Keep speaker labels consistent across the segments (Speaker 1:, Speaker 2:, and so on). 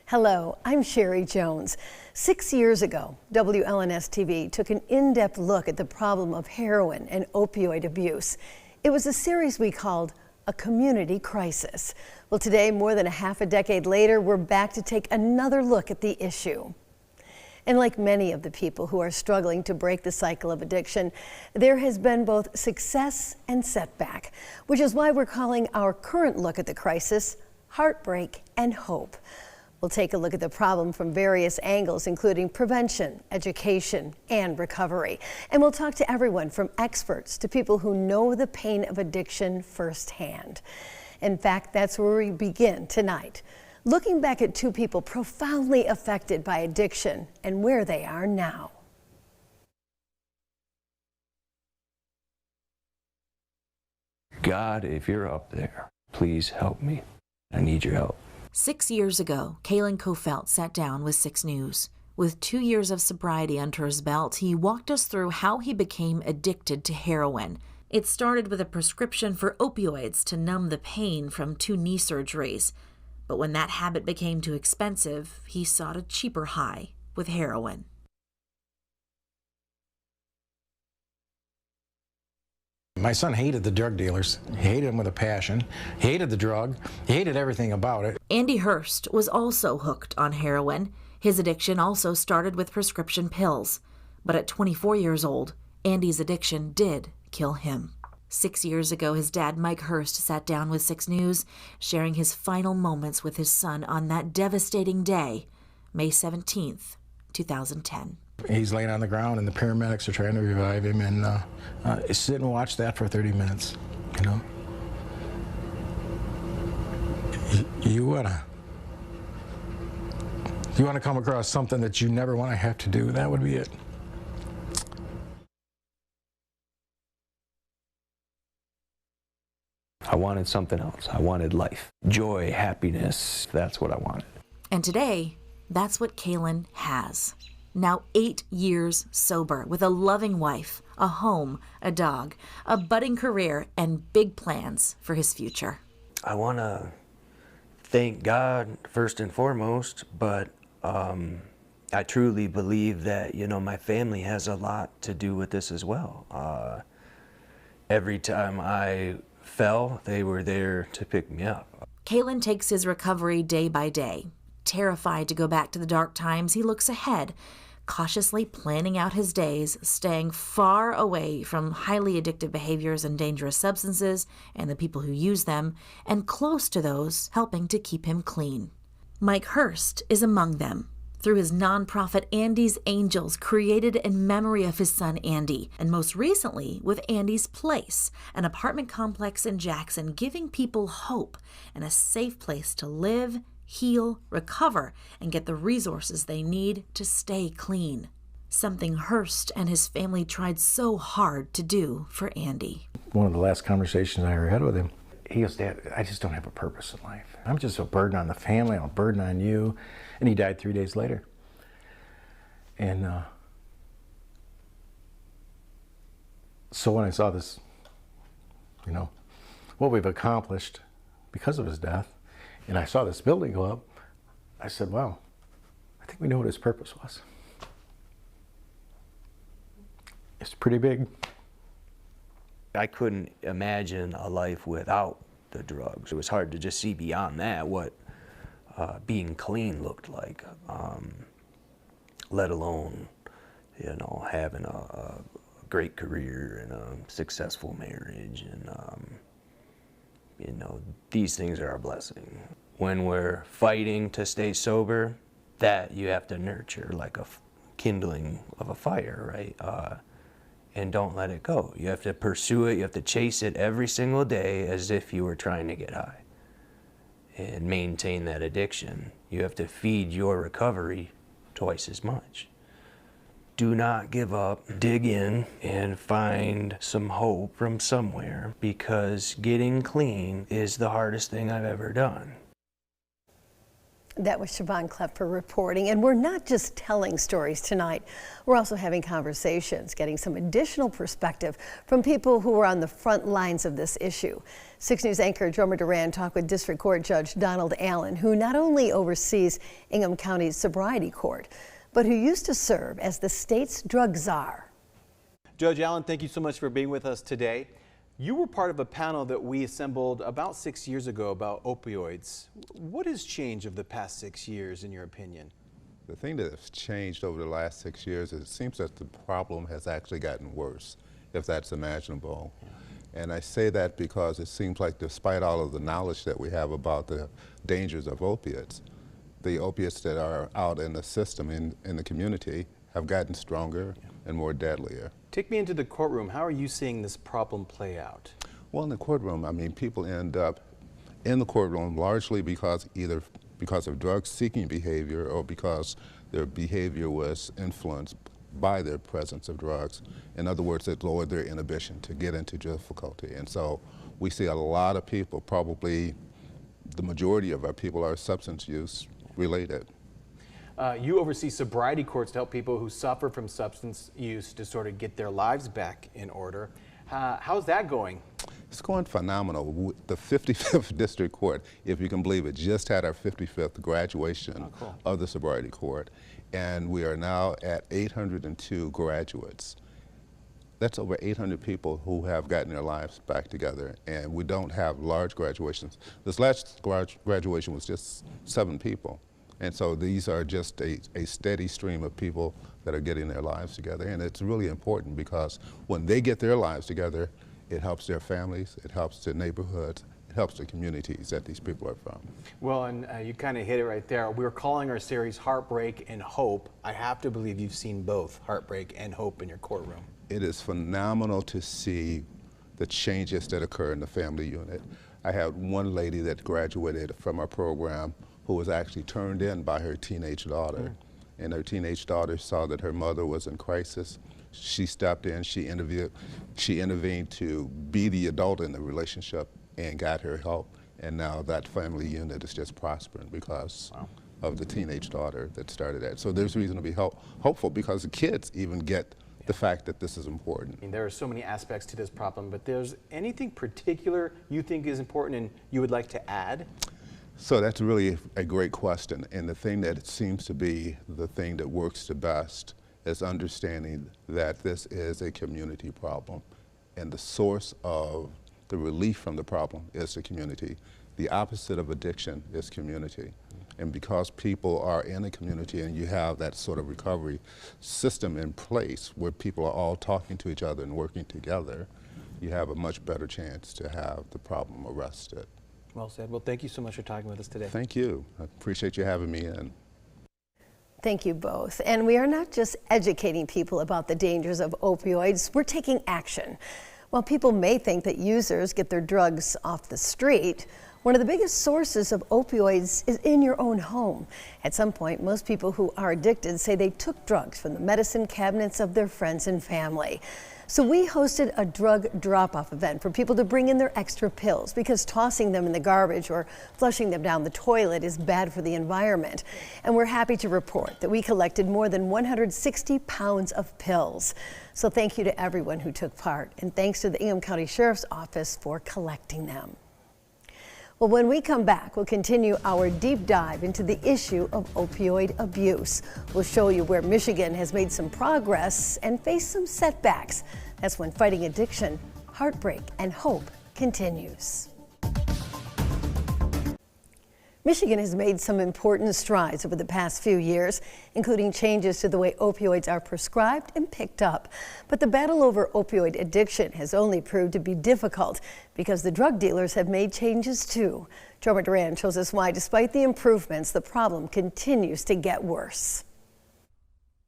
Speaker 1: Hello, I'm Sherry Jones. 6 years ago, Wlns TV took an in-depth look at the problem of heroin and opioid abuse. It was a series we called A Community Crisis. Well, today, more than a half a decade later, we're back to take another look at the issue. And like many of the people who are struggling to break the cycle of addiction, there has been both success and setback, which is why we're calling our current look at the crisis Heartbreak and Hope. We'll take a look at the problem from various angles, including prevention, education, and recovery. And we'll talk to everyone from experts to people who know the pain of addiction firsthand. In fact, that's where we begin tonight, looking back at two people profoundly affected by addiction and where they are now.
Speaker 2: God, if you're up there, please help me. I need your help.
Speaker 3: 6 years ago, Kalen Kofelt sat down with 6 News. With 2 years of sobriety under his belt, he walked us through how he became addicted to heroin. It started with a prescription for opioids to numb the pain from 2 knee surgeries. But when that habit became too expensive, he sought a cheaper high with heroin.
Speaker 4: My son hated the drug dealers. He hated them with a passion. He hated the drug. He hated everything about it.
Speaker 3: Andy Hurst was also hooked on heroin. His addiction also started with prescription pills. But at 24 years old, Andy's addiction did kill him. 6 years ago, his dad, Mike Hurst, sat down with 6 News, sharing his final moments with his son on that devastating day, May 17th, 2010.
Speaker 4: He's laying on the ground and the paramedics are trying to revive him, and sit and watch that for 30 minutes, you know. You wanna come across something that you never want to have to do, that would be it.
Speaker 2: I wanted something else. I wanted life, joy, happiness. That's what I wanted.
Speaker 3: And today, that's what Kalen has. Now 8 years sober, with a loving wife, a home, a dog, a budding career, and big plans for his future.
Speaker 5: I want to thank God first and foremost, but I truly believe that, my family has a lot to do with this as well. Every time I fell, they were there to pick me up.
Speaker 3: Kalen takes his recovery day by day. Terrified to go back to the dark times, he looks ahead, cautiously planning out his days, staying far away from highly addictive behaviors and dangerous substances and the people who use them, and close to those helping to keep him clean. Mike Hurst is among them, through his nonprofit Andy's Angels, created in memory of his son Andy, and most recently with Andy's Place, an apartment complex in Jackson, giving people hope and a safe place to live, heal, recover, and get the resources they need to stay clean. Something Hurst and his family tried so hard to do for Andy.
Speaker 4: One of the last conversations I ever had with him, he goes, "Dad, I just don't have a purpose in life. I'm just a burden on the family, I'm a burden on you." And he died 3 days later. And so when I saw this, what we've accomplished because of his death, and I saw this building go up, I said, wow, I think we know what his purpose was. It's pretty big.
Speaker 5: I couldn't imagine a life without the drugs. It was hard to just see beyond that what being clean looked like, let alone, having a great career and a successful marriage. And, these things are a blessing. When we're fighting to stay sober, that you have to nurture like a kindling of a fire, right? And don't let it go. You have to pursue it, you have to chase it every single day as if you were trying to get high. And maintain that addiction. You have to feed your recovery twice as much. Do not give up. Dig in and find some hope from somewhere, because getting clean is the hardest thing I've ever done.
Speaker 1: That was Siobhan Klepper reporting, and we're not just telling stories tonight. We're also having conversations, getting some additional perspective from people who are on the front lines of this issue. 6 News anchor Jomer Duran talked with District Court Judge Donald Allen, who not only oversees Ingham County's sobriety court, but who used to serve as the state's drug czar.
Speaker 6: Judge Allen, thank you so much for being with us today. You were part of a panel that we assembled about 6 years ago about opioids. What has changed over the past 6 years, in your opinion?
Speaker 7: The thing that has changed over the last 6 years is it seems that the problem has actually gotten worse, if that's imaginable. Yeah. And I say that because it seems like despite all of the knowledge that we have about the dangers of opiates, the opiates that are out in the system, in the community, have gotten stronger and more deadlier.
Speaker 6: Take me into the courtroom. How are you seeing this problem play out?
Speaker 7: Well, in the courtroom, I mean, people end up in the courtroom largely because either because of drug-seeking behavior or because their behavior was influenced by their presence of drugs. In other words, it lowered their inhibition to get into difficulty. And so we see a lot of people, probably the majority of our people are substance use related.
Speaker 6: You oversee sobriety courts to help people who suffer from substance use to sort of get their lives back in order. How's that going?
Speaker 7: It's going phenomenal. The 55th District Court, if you can believe it, just had our 55th graduation of the sobriety court, and we are now at 802 graduates. That's over 800 people who have gotten their lives back together, and we don't have large graduations. This last graduation was just 7 people. And so these are just a steady stream of people that are getting their lives together. And it's really important because when they get their lives together, it helps their families, it helps their neighborhoods, it helps the communities that these people are from.
Speaker 6: Well, and you kind of hit it right there. We're calling our series Heartbreak and Hope. I have to believe you've seen both Heartbreak and Hope in your courtroom.
Speaker 7: It is phenomenal to see the changes that occur in the family unit. I had one lady that graduated from our program who was actually turned in by her teenage daughter. And her teenage daughter saw that her mother was in crisis. She stepped in, she intervened to be the adult in the relationship and got her help. And now that family unit is just prospering because of the teenage daughter that started that. So there's reason to be hopeful because the kids even get the fact that this is important.
Speaker 6: I mean, there are so many aspects to this problem, but there's anything particular you think is important and you would like to add?
Speaker 7: So that's really a great question, and the thing that it seems to be the thing that works the best is understanding that this is a community problem, and the source of the relief from the problem is the community. The opposite of addiction is community, and because people are in a community and you have that sort of recovery system in place where people are all talking to each other and working together, you have a much better chance to have the problem arrested.
Speaker 6: Well said. Well, thank you so much for talking with us today.
Speaker 7: Thank you. I appreciate you having me in.
Speaker 1: Thank you both. And we are not just educating people about the dangers of opioids, we're taking action. While people may think that users get their drugs off the street, one of the biggest sources of opioids is in your own home. At some point, most people who are addicted say they took drugs from the medicine cabinets of their friends and family. So we hosted a drug drop-off event for people to bring in their extra pills because tossing them in the garbage or flushing them down the toilet is bad for the environment. And we're happy to report that we collected more than 160 pounds of pills. So thank you to everyone who took part, and thanks to the Ingham County Sheriff's Office for collecting them. Well, when we come back, we'll continue our deep dive into the issue of opioid abuse. We'll show you where Michigan has made some progress and faced some setbacks. That's when Fighting Addiction, Heartbreak, and Hope continues. Michigan has made some important strides over the past few years, including changes to the way opioids are prescribed and picked up. But the battle over opioid addiction has only proved to be difficult because the drug dealers have made changes too. Jomer Duran shows us why, despite the improvements, the problem continues to get worse.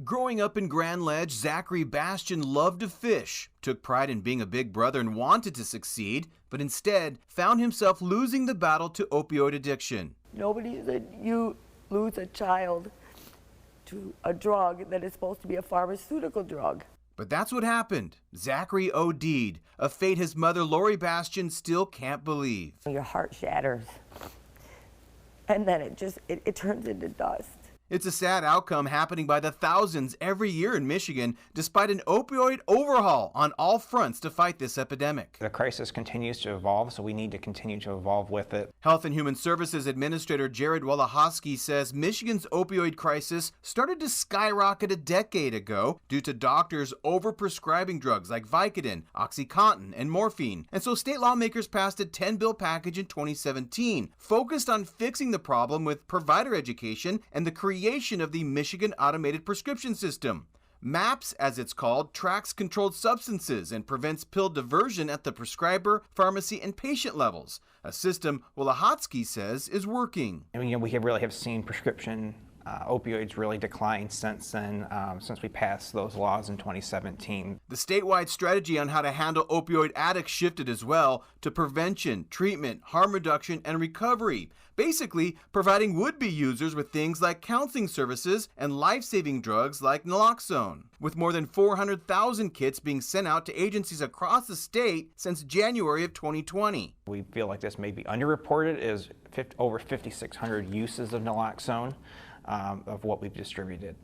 Speaker 8: Growing up in Grand Ledge, Zachary Bastian loved to fish, took pride in being a big brother and wanted to succeed, but instead found himself losing the battle to opioid addiction.
Speaker 9: Nobody said you lose a child to a drug that is supposed to be a pharmaceutical drug.
Speaker 8: But that's what happened. Zachary OD'd, a fate his mother, Lori Bastian, still can't believe.
Speaker 9: Your heart shatters. and then it turns into dust.
Speaker 8: It's a sad outcome happening by the thousands every year in Michigan, despite an opioid overhaul on all fronts to fight this epidemic.
Speaker 10: The crisis continues to evolve, so we need to continue to evolve with it.
Speaker 8: Health and Human Services Administrator Jared Wlns says Michigan's opioid crisis started to skyrocket a decade ago due to doctors overprescribing drugs like Vicodin, OxyContin, and morphine. And so state lawmakers passed a 10-bill package in 2017 focused on fixing the problem with provider education and the creation of the Michigan Automated Prescription System. MAPS, as it's called, tracks controlled substances and prevents pill diversion at the prescriber, pharmacy, and patient levels. A system Wlns says is working.
Speaker 10: And, we really have seen prescription opioids really decline since then, since we passed those laws in 2017.
Speaker 8: The statewide strategy on how to handle opioid addicts shifted as well to prevention, treatment, harm reduction, and recovery. Basically, providing would-be users with things like counseling services and life-saving drugs like naloxone. With more than 400,000 kits being sent out to agencies across the state since January of 2020.
Speaker 10: We feel like this may be underreported, is over 5,600 uses of naloxone of what we've distributed.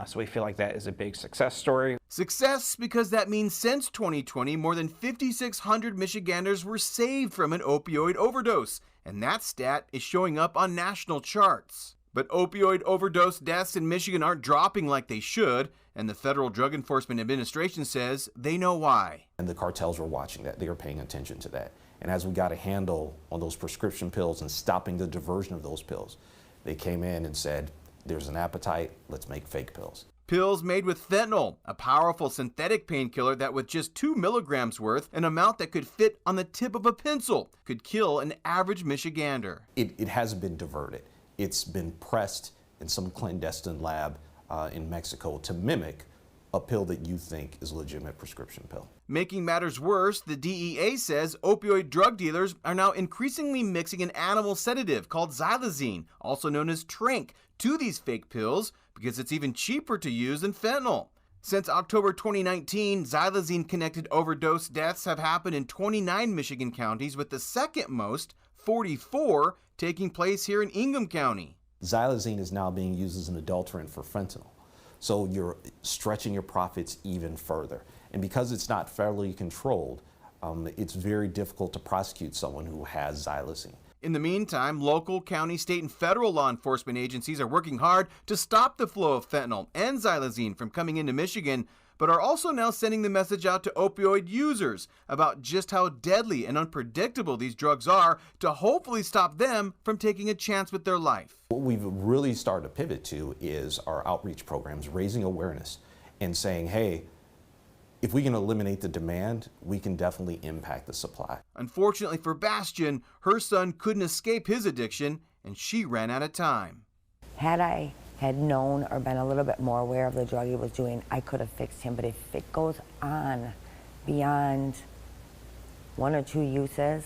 Speaker 10: So we feel like that is a big success story.
Speaker 8: Success because that means since 2020, more than 5,600 Michiganders were saved from an opioid overdose. And that stat is showing up on national charts. But opioid overdose deaths in Michigan aren't dropping like they should, and the Federal Drug Enforcement Administration says they know why.
Speaker 11: And the cartels were watching that. They were paying attention to that. And as we got a handle on those prescription pills and stopping the diversion of those pills, they came in and said, there's an appetite, let's make fake pills.
Speaker 8: Pills made with fentanyl, a powerful synthetic painkiller that with just 2 milligrams worth, an amount that could fit on the tip of a pencil, could kill an average Michigander.
Speaker 11: It hasn't been diverted. It's been pressed in some clandestine lab in Mexico to mimic a pill that you think is a legitimate prescription pill.
Speaker 8: Making matters worse, the DEA says opioid drug dealers are now increasingly mixing an animal sedative called xylazine, also known as Tranq, to these fake pills because it's even cheaper to use than fentanyl. Since October 2019, xylazine-connected overdose deaths have happened in 29 Michigan counties, with the second most, 44, taking place here in Ingham County.
Speaker 11: Xylazine is now being used as an adulterant for fentanyl. So you're stretching your profits even further. And because it's not federally controlled, it's very difficult to prosecute someone who has xylazine.
Speaker 8: In the meantime, local, county, state, and federal law enforcement agencies are working hard to stop the flow of fentanyl and xylazine from coming into Michigan, but are also now sending the message out to opioid users about just how deadly and unpredictable these drugs are to hopefully stop them from taking a chance with their life.
Speaker 11: What we've really started to pivot to is our outreach programs, raising awareness and saying, hey, if we can eliminate the demand, we can definitely impact the supply.
Speaker 8: Unfortunately for Bastion, her son couldn't escape his addiction, and she ran out of time.
Speaker 9: Had I had known or been a little bit more aware of the drug he was doing, I could have fixed him. But if it goes on beyond 1 or 2 uses,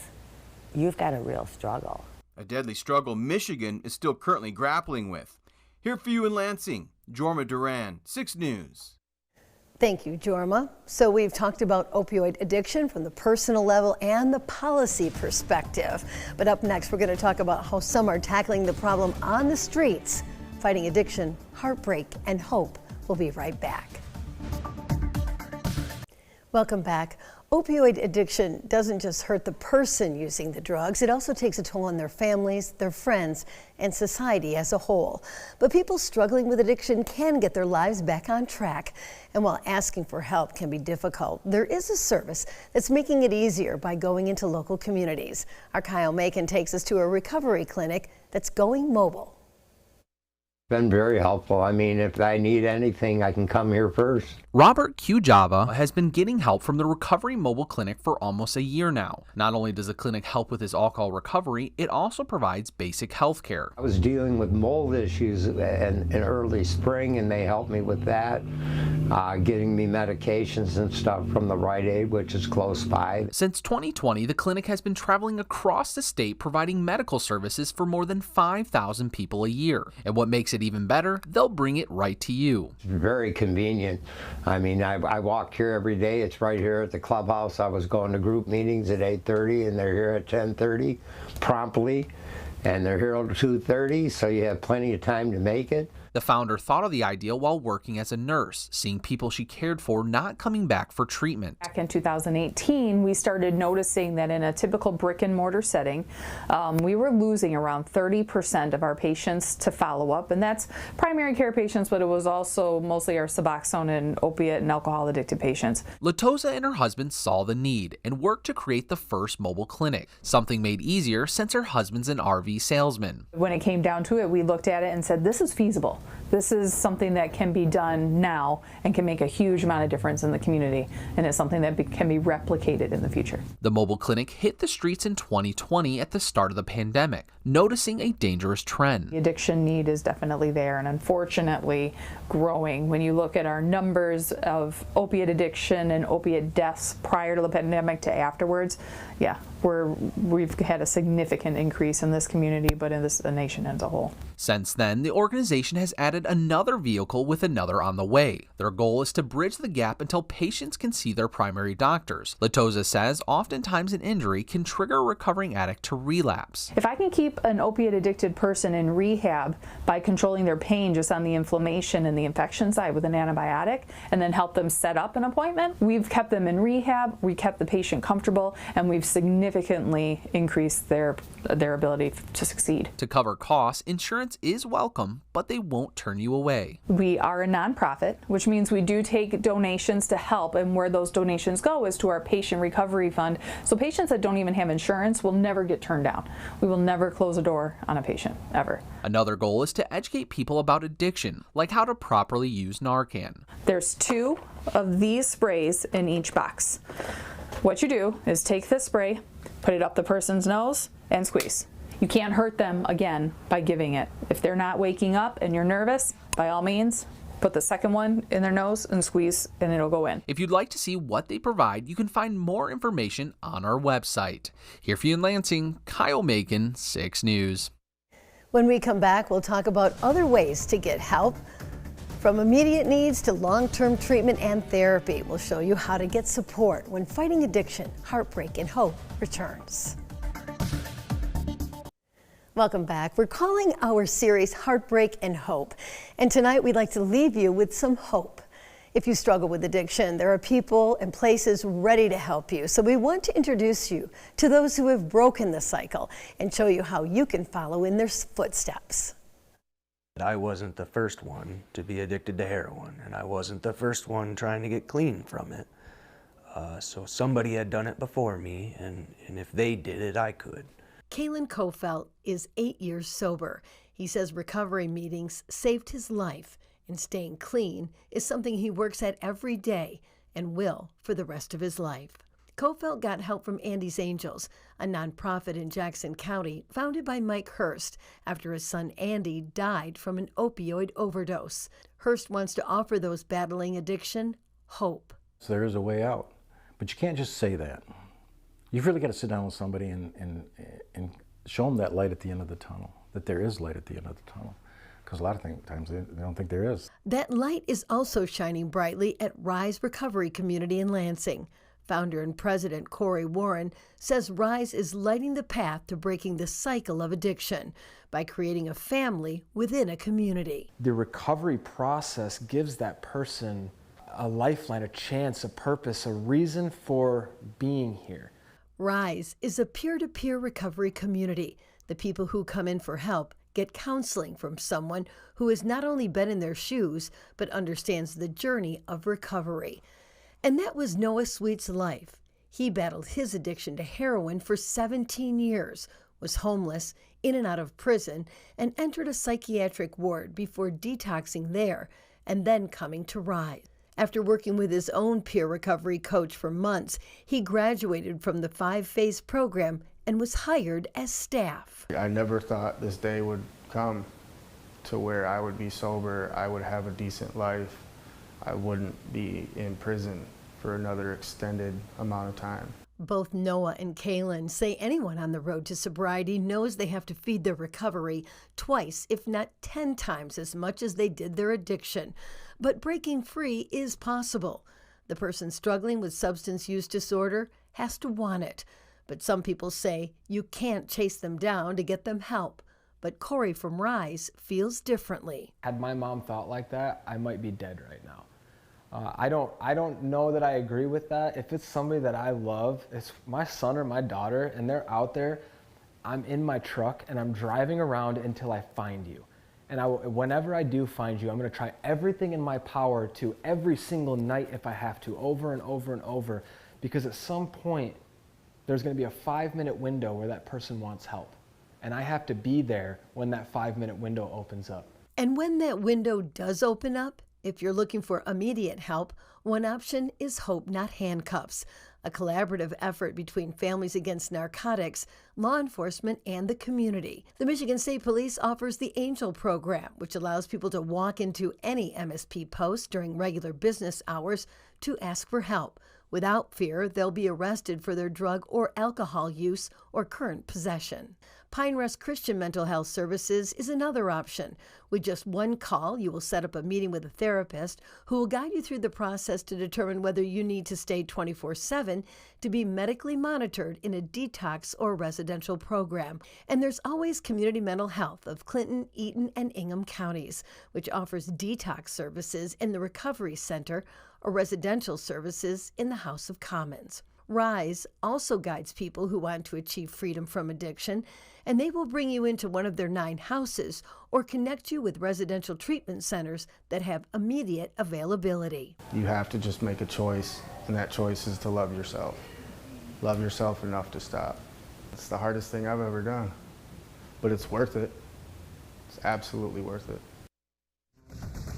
Speaker 9: you've got a real struggle.
Speaker 8: A deadly struggle Michigan is still currently grappling with. Here for you in Lansing, Jorma Duran, 6 News.
Speaker 1: Thank you, Jorma. So we've talked about opioid addiction from the personal level and the policy perspective. But up next, we're going to talk about how some are tackling the problem on the streets, fighting addiction, heartbreak, and hope. We'll be right back. Welcome back. Opioid addiction doesn't just hurt the person using the drugs, it also takes a toll on their families, their friends, and society as a whole. But people struggling with addiction can get their lives back on track. And while asking for help can be difficult, there is a service that's making it easier by going into local communities. Our Kyle Macon takes us to a recovery clinic that's going mobile.
Speaker 12: Been very helpful. I mean, if I need anything, I can come here first.
Speaker 13: Robert Q. Java has been getting help from the Recovery Mobile Clinic for almost a year now. Not only does the clinic help with his alcohol recovery, it also provides basic health care.
Speaker 12: I was dealing with mold issues in early spring, and they helped me with that, getting me medications and stuff from the Rite Aid, which is close by.
Speaker 13: Since 2020, the clinic has been traveling across the state providing medical services for more than 5,000 people a year. And what makes it even better, they'll bring it right to you.
Speaker 12: It's very convenient. I mean, I walk here every day. It's right here at the clubhouse. I was going to group meetings at 8:30, and they're here at 10:30 promptly. and they're here till 2:30, so you have plenty of time to make it.
Speaker 13: The founder thought of the idea while working as a nurse, seeing people she cared for not coming back for treatment.
Speaker 14: Back in 2018, we started noticing that in a typical brick and mortar setting, we were losing around 30% of our patients to follow-up, and that's primary care patients, but it was also mostly our Suboxone and opiate and alcohol addicted patients.
Speaker 13: Latoza and her husband saw the need and worked to create the first mobile clinic, something made easier since her husband's an RV salesman.
Speaker 14: When it came down to it, we looked at it and said, this is feasible. This is something that can be done now and can make a huge amount of difference in the community, and it's something that can be replicated in the future.
Speaker 13: The mobile clinic hit the streets in 2020 at the start of the pandemic, noticing a dangerous trend.
Speaker 14: The addiction need is definitely there and unfortunately growing. When you look at our numbers of opiate addiction and opiate deaths prior to the pandemic to afterwards, yeah, we've had a significant increase in this community, but in the nation as a whole.
Speaker 13: Since then, the organization has added another vehicle with another on the way. Their goal is to bridge the gap until patients can see their primary doctors. Latoza says oftentimes an injury can trigger a recovering addict to relapse.
Speaker 14: If I can keep an opiate addicted person in rehab by controlling their pain just on the inflammation and the infection side with an antibiotic, and then help them set up an appointment, we've kept them in rehab, we kept the patient comfortable, and we've significantly increased their ability to succeed.
Speaker 13: To cover costs, insurance is welcome, but they won't turn you away.
Speaker 14: We are a nonprofit, which means we do take donations to help, and where those donations go is to our patient recovery fund. So patients that don't even have insurance will never get turned down. We will never close a door on a patient, ever.
Speaker 13: Another goal is to educate people about addiction, like how to properly use Narcan.
Speaker 14: There's 2 of these sprays in each box. What you do is take this spray, put it up the person's nose, and squeeze. You can't hurt them again by giving it. If they're not waking up and you're nervous, by all means, put the second one in their nose and squeeze, and it'll go in.
Speaker 13: If you'd like to see what they provide, you can find more information on our website. Here for you in Lansing, Kyle Macon, 6 News.
Speaker 1: When we come back, we'll talk about other ways to get help. From immediate needs to long-term treatment and therapy, we'll show you how to get support when fighting addiction. Heartbreak and Hope returns. Welcome back. We're calling our series Heartbreak and Hope. And tonight we'd like to leave you with some hope. If you struggle with addiction, there are people and places ready to help you. So we want to introduce you to those who have broken the cycle and show you how you can follow in their footsteps.
Speaker 5: I wasn't the first one to be addicted to heroin, and I wasn't the first one trying to get clean from it. So somebody had done it before me, and if they did it, I could.
Speaker 1: Kalen Kofelt is 8 years sober. He says recovery meetings saved his life, and staying clean is something he works at every day and will for the rest of his life. Kofelt got help from Andy's Angels, a nonprofit in Jackson County founded by Mike Hurst after his son Andy died from an opioid overdose. Hurst wants to offer those battling addiction hope.
Speaker 4: So there is a way out, but you can't just say that. You've really got to sit down with somebody and show them that light at the end of the tunnel, that there is light at the end of the tunnel. Because a lot of times they don't think there is.
Speaker 1: That light is also shining brightly at Rise Recovery Community in Lansing. Founder and president Corey Warren says Rise is lighting the path to breaking the cycle of addiction by creating a family within a community.
Speaker 15: The recovery process gives that person a lifeline, a chance, a purpose, a reason for being here.
Speaker 1: Rise is a peer-to-peer recovery community. The people who come in for help get counseling from someone who has not only been in their shoes, but understands the journey of recovery. And that was Noah Sweet's life. He battled his addiction to heroin for 17 years, was homeless, in and out of prison, and entered a psychiatric ward before detoxing there and then coming to Rise. After working with his own peer recovery coach for months, he graduated from the 5-phase program and was hired as staff.
Speaker 16: I never thought this day would come to where I would be sober, I would have a decent life, I wouldn't be in prison for another extended amount of time.
Speaker 1: Both Noah and Kaylin say anyone on the road to sobriety knows they have to feed their recovery twice, if not 10 times as much as they did their addiction. But breaking free is possible. The person struggling with substance use disorder has to want it. But some people say you can't chase them down to get them help. But Corey from Rise feels differently.
Speaker 15: Had my mom thought like that, I might be dead right now. I don't know that I agree with that. If it's somebody that I love, it's my son or my daughter, and they're out there, I'm in my truck and I'm driving around until I find you. And whenever I do find you, I'm going to try everything in my power to, every single night if I have to, over and over and over, because at some point there's going to be a 5-minute window where that person wants help. And I have to be there when that 5-minute window opens up.
Speaker 1: And when that window does open up, if you're looking for immediate help, one option is Hope Not Handcuffs, a collaborative effort between Families Against Narcotics, law enforcement, and the community. The Michigan State Police offers the Angel program, which allows people to walk into any MSP post during regular business hours to ask for help. Without fear, they'll be arrested for their drug or alcohol use or current possession. Pine Rest Christian Mental Health Services is another option. With just one call, you will set up a meeting with a therapist who will guide you through the process to determine whether you need to stay 24/7 to be medically monitored in a detox or residential program. And there's always Community Mental Health of Clinton, Eaton, and Ingham counties, which offers detox services in the Recovery Center or residential services in the House of Commons. Rise also guides people who want to achieve freedom from addiction, and they will bring you into one of their 9 houses or connect you with residential treatment centers that have immediate availability.
Speaker 16: You have to just make a choice, and that choice is to love yourself. Love yourself enough to stop. It's the hardest thing I've ever done, but it's worth it. It's absolutely worth it.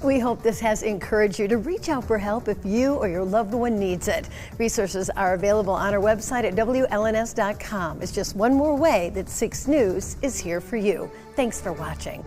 Speaker 1: We hope this has encouraged you to reach out for help if you or your loved one needs it. Resources are available on our website at WLNS.com. It's just one more way that 6 News is here for you. Thanks for watching.